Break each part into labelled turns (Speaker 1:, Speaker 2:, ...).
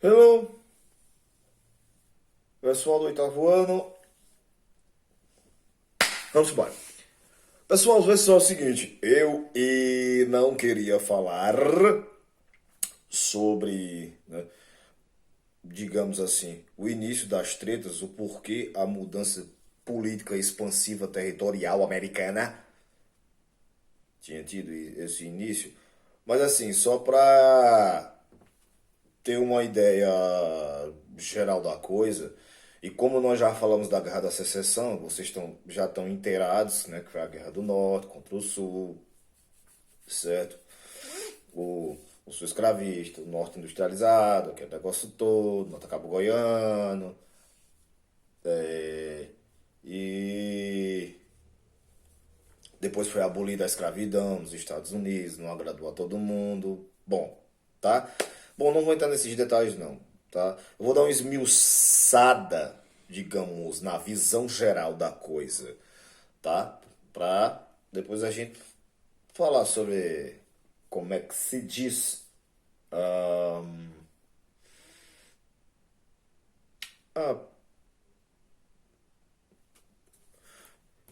Speaker 1: Hello, pessoal do oitavo ano. Vamos embora. Pessoal, vê só o seguinte. Eu não queria falar sobre, né, digamos assim, o início das tretas, o porquê a mudança política expansiva territorial americana tinha tido esse início. Mas assim, só para ter uma ideia geral da coisa, e como nós já falamos da Guerra da Secessão, já estão inteirados, né, que foi a Guerra do Norte contra o Sul, certo? O Sul escravista, o Norte industrializado, aquele negócio todo, Norte Cabo Goiano, e depois foi abolida a escravidão nos Estados Unidos, não agradou a todo mundo. Bom, tá? Bom, não vou entrar nesses detalhes não, tá? Eu vou dar uma esmiuçada, digamos, na visão geral da coisa, tá? Pra depois a gente falar sobre como é que se diz a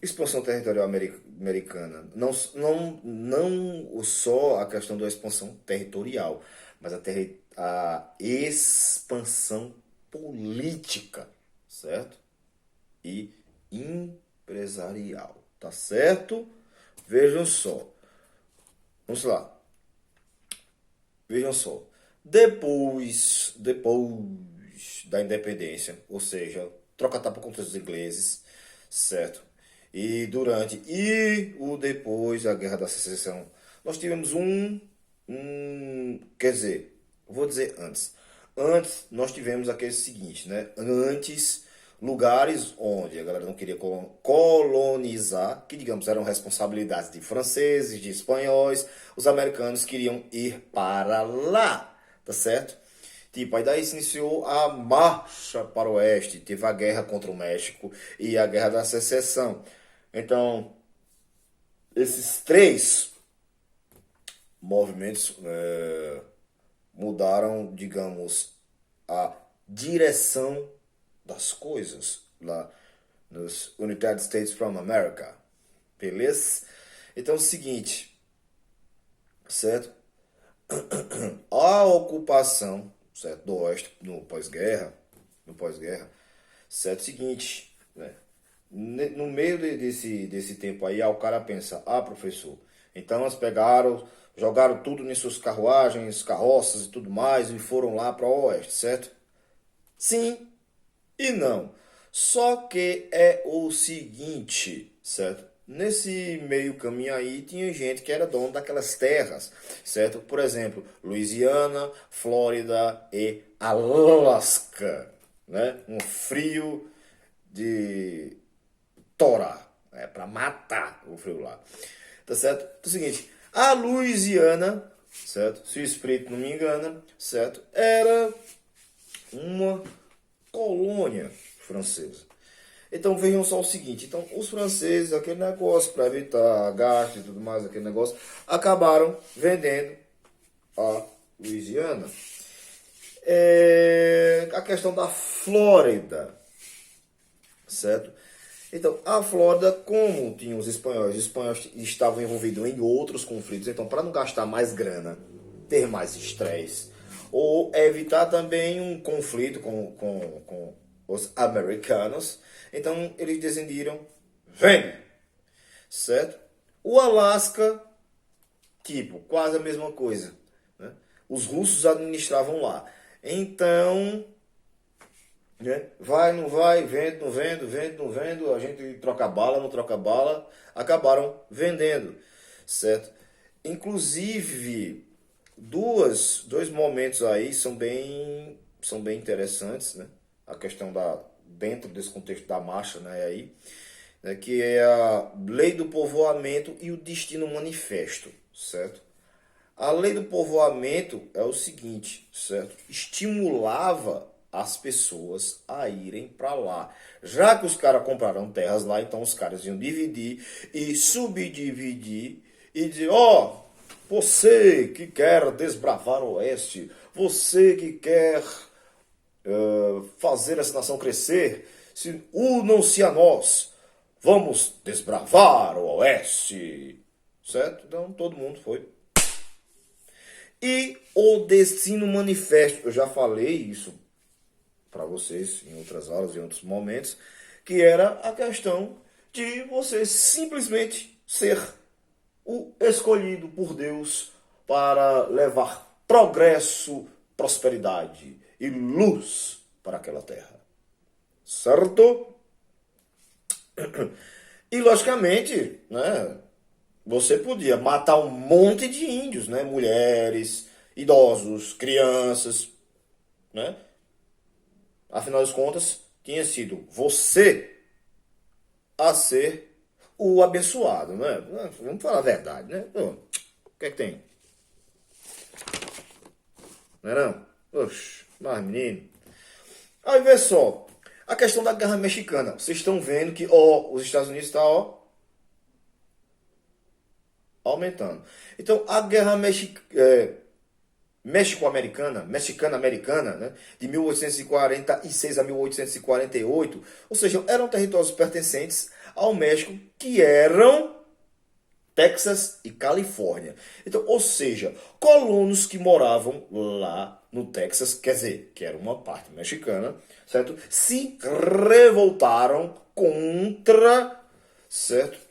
Speaker 1: expansão territorial americana. Não só a questão da expansão territorial, mas a expansão política, certo? E empresarial, tá certo? Vejam só. Vamos lá. Vejam só. Depois da independência, ou seja, troca-tapa contra os ingleses, certo? E depois da Guerra da Secessão, nós tivemos quer dizer, vou dizer antes. Antes nós tivemos aquele seguinte, né? Antes, lugares onde a galera não queria colonizar, que digamos eram responsabilidades de franceses, de espanhóis, os americanos queriam ir para lá, tá certo? Tipo, aí daí se iniciou a marcha para o oeste, teve a guerra contra o México e a guerra da secessão. Então, esses três movimentos mudaram, digamos, a direção das coisas lá nos United States from America. Beleza? Então é o seguinte, certo? A ocupação, certo, do Oeste no pós-guerra, certo? É o seguinte, né? No meio desse tempo aí, o cara pensa, professor, então elas pegaram, jogaram tudo em suas carruagens, carroças e tudo mais e foram lá para o Oeste, certo? Sim e não. Só que é o seguinte, certo? Nesse meio caminho aí tinha gente que era dono daquelas terras, certo? Por exemplo, Louisiana, Flórida e Alasca, né? Um frio de torar, né? Para matar o frio lá. Tá certo? É o seguinte, a Louisiana, certo? Se o espírito não me engana, certo? Era uma colônia francesa. Então vejam só o seguinte, então os franceses, aquele negócio para evitar gasto e tudo mais, aquele negócio, acabaram vendendo a Louisiana. A questão da Flórida, certo? Então, a Flórida, como tinha os espanhóis estavam envolvidos em outros conflitos, então para não gastar mais grana, ter mais estresse, ou evitar também um conflito com os americanos, então eles decidiram, vem, certo? O Alasca, tipo, quase a mesma coisa, né? Os russos administravam lá. Então, né? Vai, não vai, vendo, não vendo, vendo, não vendo, a gente troca bala, não troca bala, acabaram vendendo, certo? Inclusive, dois momentos aí são bem interessantes, né? A questão dentro desse contexto da marcha, né, aí, né, que é a lei do povoamento e o destino manifesto, certo? A lei do povoamento é o seguinte, certo? Estimulava as pessoas a irem para lá. Já que os caras compraram terras lá, então os caras iam dividir e subdividir e dizer, você que quer desbravar o oeste, você que quer fazer essa nação crescer, unam-se a nós, vamos desbravar o Oeste, certo? Então todo mundo foi. E o Destino Manifesto, eu já falei isso para vocês em outras aulas, em outros momentos, que era a questão de você simplesmente ser o escolhido por Deus para levar progresso, prosperidade e luz para aquela terra. Certo? E logicamente, né, você podia matar um monte de índios, né, mulheres, idosos, crianças, né? Afinal das contas, tinha sido você a ser o abençoado, né? Vamos falar a verdade, né? O que é que tem? Não é não? Oxe, mas menino. Aí vê só, a questão da guerra mexicana. Vocês estão vendo que, os Estados Unidos estão, aumentando. Então, a guerra México-americana, mexicana-americana, né, de 1846 a 1848, ou seja, eram territórios pertencentes ao México que eram Texas e Califórnia. Então, ou seja, colonos que moravam lá no Texas, quer dizer, que era uma parte mexicana, certo? Se revoltaram contra, certo?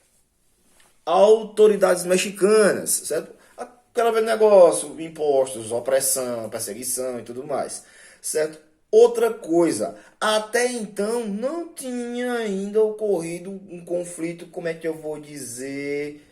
Speaker 1: Autoridades mexicanas, certo? Aquela velho negócio, impostos, opressão, perseguição e tudo mais, certo? Outra coisa, até então não tinha ainda ocorrido um conflito, como é que eu vou dizer,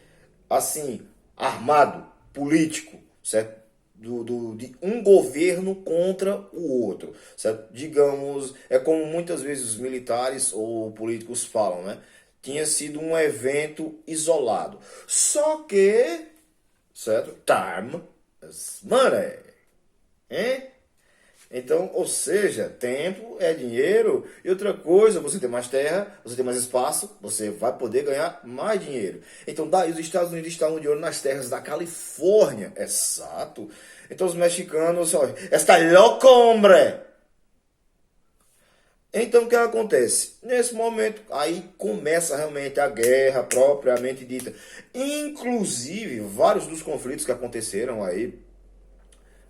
Speaker 1: assim, armado, político, certo? De um governo contra o outro, certo? Digamos, é como muitas vezes os militares ou políticos falam, né? Tinha sido um evento isolado. Só que, certo? Time is money. Hein? Então, ou seja, tempo é dinheiro. E outra coisa, você tem mais terra, você tem mais espaço, você vai poder ganhar mais dinheiro. Então, daí os Estados Unidos estavam de olho nas terras da Califórnia. Exato. Então, os mexicanos, olha, está louco, hombre! Então, o que acontece? Nesse momento, aí começa realmente a guerra propriamente dita. Inclusive, vários dos conflitos que aconteceram aí,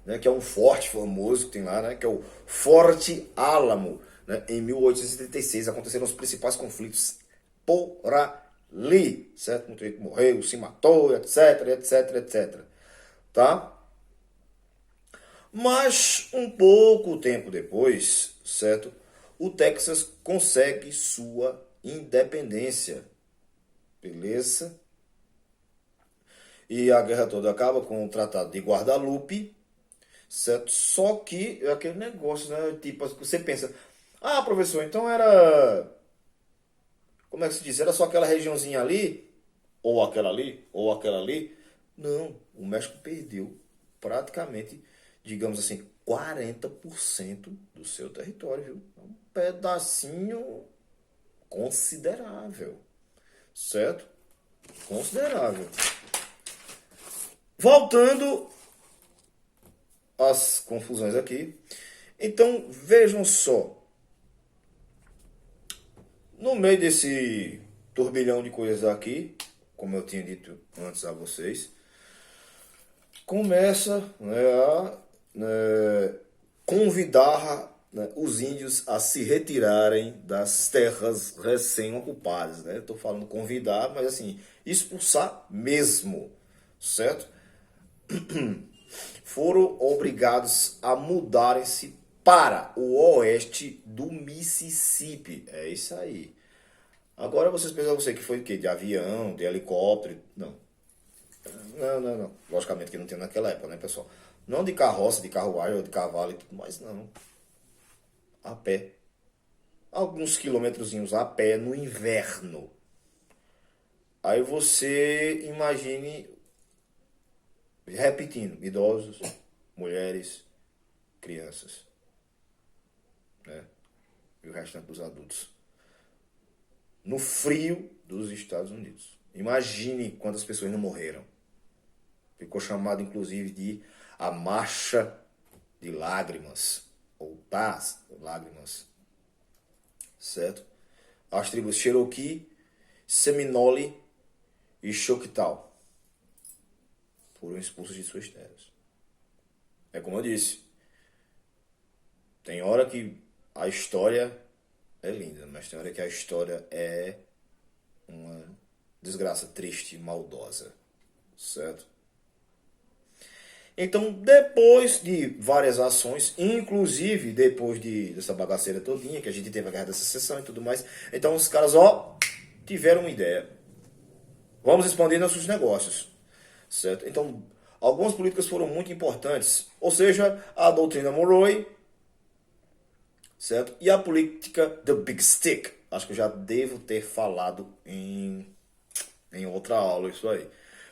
Speaker 1: né, que é um forte famoso que tem lá, né, que é o Forte Álamo, né, em 1836, aconteceram os principais conflitos por ali, certo? Muita gente morreu, se matou, etc, etc, etc. Tá? Mas um pouco tempo depois, certo? O Texas consegue sua independência. Beleza? E a guerra toda acaba com o Tratado de Guadalupe, certo? Só que é aquele negócio, né? Tipo, você pensa, professor, então era. Como é que se diz? Era só aquela regiãozinha ali? Ou aquela ali? Ou aquela ali? Não, o México perdeu praticamente, digamos assim, 40% do seu território, viu? Um pedacinho considerável, certo? Considerável. Voltando às confusões aqui. Então, vejam só. No meio desse turbilhão de coisas aqui, como eu tinha dito antes a vocês, começa, né, a convidar, né, os índios a se retirarem das terras recém-ocupadas. Né? Estou falando convidar, mas assim, expulsar mesmo, certo? Foram obrigados a mudarem-se para o oeste do Mississippi. É isso aí. Agora vocês pensam você que foi o quê? De avião, de helicóptero? Não. Não. Logicamente que não tem naquela época, né, pessoal? Não de carroça, de carruagem ou de cavalo e tudo mais, não. A pé. Alguns quilômetrozinhos a pé no inverno. Aí você imagine, repetindo, idosos, mulheres, crianças, né? E o restante dos adultos. No frio dos Estados Unidos. Imagine quantas pessoas não morreram. Ficou chamado, inclusive, de a Marcha de Lágrimas. ou paz, lágrimas, certo? As tribos Cherokee, Seminole e Choctaw foram expulsos de suas terras. É como eu disse, tem hora que a história é linda, mas tem hora que a história é uma desgraça triste e maldosa, certo? Então, depois de várias ações, inclusive depois dessa bagaceira todinha, que a gente teve a guerra da secessão e tudo mais, então os caras, tiveram uma ideia. Vamos expandir nossos negócios, certo? Então, algumas políticas foram muito importantes, ou seja, a doutrina Monroe, certo? E a política The Big Stick. Acho que eu já devo ter falado em outra aula isso aí.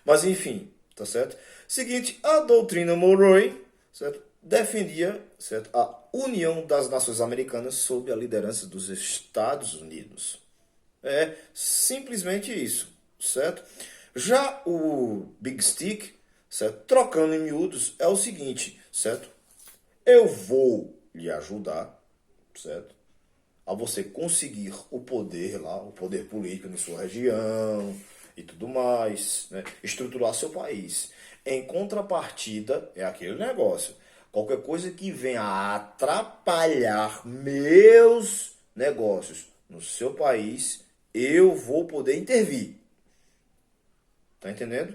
Speaker 1: Mas enfim, tá certo? Seguinte, a doutrina Monroe, certo? Defendia, certo, a união das nações americanas sob a liderança dos Estados Unidos. É simplesmente isso, certo? Já o Big Stick, certo? Trocando em miúdos, é o seguinte, certo? Eu vou lhe ajudar, certo? A você conseguir o poder lá, o poder político em sua região e tudo mais, né? Estruturar seu país. Em contrapartida, é aquele negócio. Qualquer coisa que venha a atrapalhar meus negócios no seu país, eu vou poder intervir. Tá entendendo?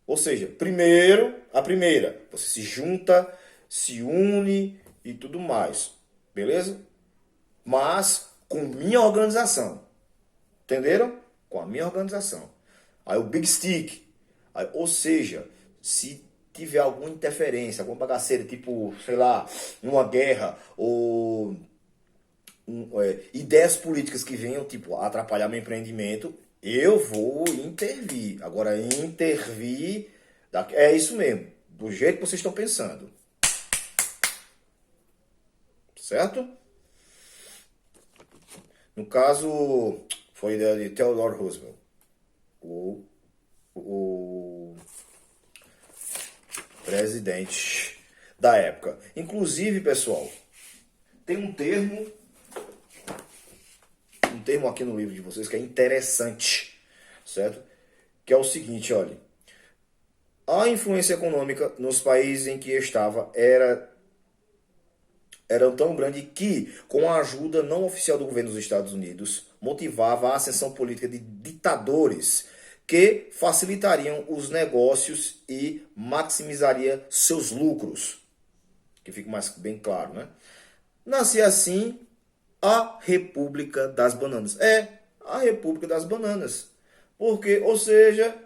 Speaker 1: Ou seja, a primeira, você se junta, se une e tudo mais. Beleza? Mas com minha organização. Entenderam? Com a minha organização. Aí o Big Stick. Aí, ou seja, se tiver alguma interferência, alguma bagaceira, tipo, sei lá, uma guerra ou ideias políticas que venham, tipo, atrapalhar meu empreendimento, eu vou intervir. Agora, intervir é isso mesmo, do jeito que vocês estão pensando. Certo? No caso, foi de Theodore Roosevelt, o presidente da época. Inclusive, pessoal, tem um termo aqui no livro de vocês que é interessante, certo? Que é o seguinte, olha. A influência econômica nos países em que estava era tão grande que, com a ajuda não oficial do governo dos Estados Unidos, motivava a ascensão política de ditadores que facilitariam os negócios e maximizaria seus lucros. Que fica mais bem claro, né? Nascia assim a República das Bananas. A República das Bananas. Porque, ou seja,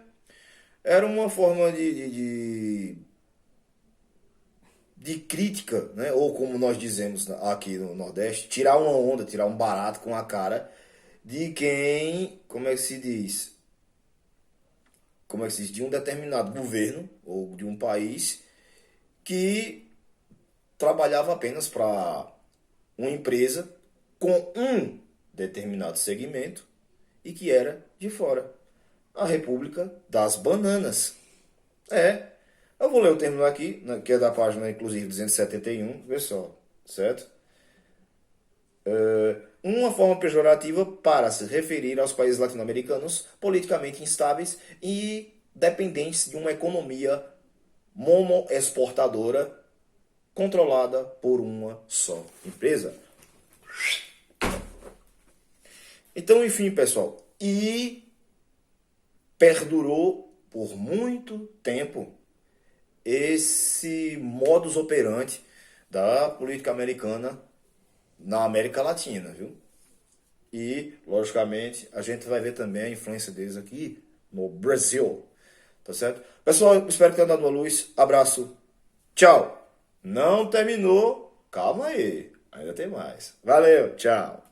Speaker 1: era uma forma de crítica, né? Ou como nós dizemos aqui no Nordeste, tirar uma onda, tirar um barato com a cara de quem, como é que se diz? De um determinado governo ou de um país que trabalhava apenas para uma empresa com um determinado segmento e que era de fora. A República das Bananas. Eu vou ler o termo aqui, que é da página, inclusive, 271, vê só, certo? Uma forma pejorativa para se referir aos países latino-americanos politicamente instáveis e dependentes de uma economia monoexportadora controlada por uma só empresa. Então, enfim, pessoal, e perdurou por muito tempo esse modus operandi da política americana na América Latina, viu? E, logicamente, a gente vai ver também a influência deles aqui no Brasil, tá certo? Pessoal, espero que tenha dado uma luz. Abraço. Tchau. Não terminou. Calma aí. Ainda tem mais. Valeu. Tchau.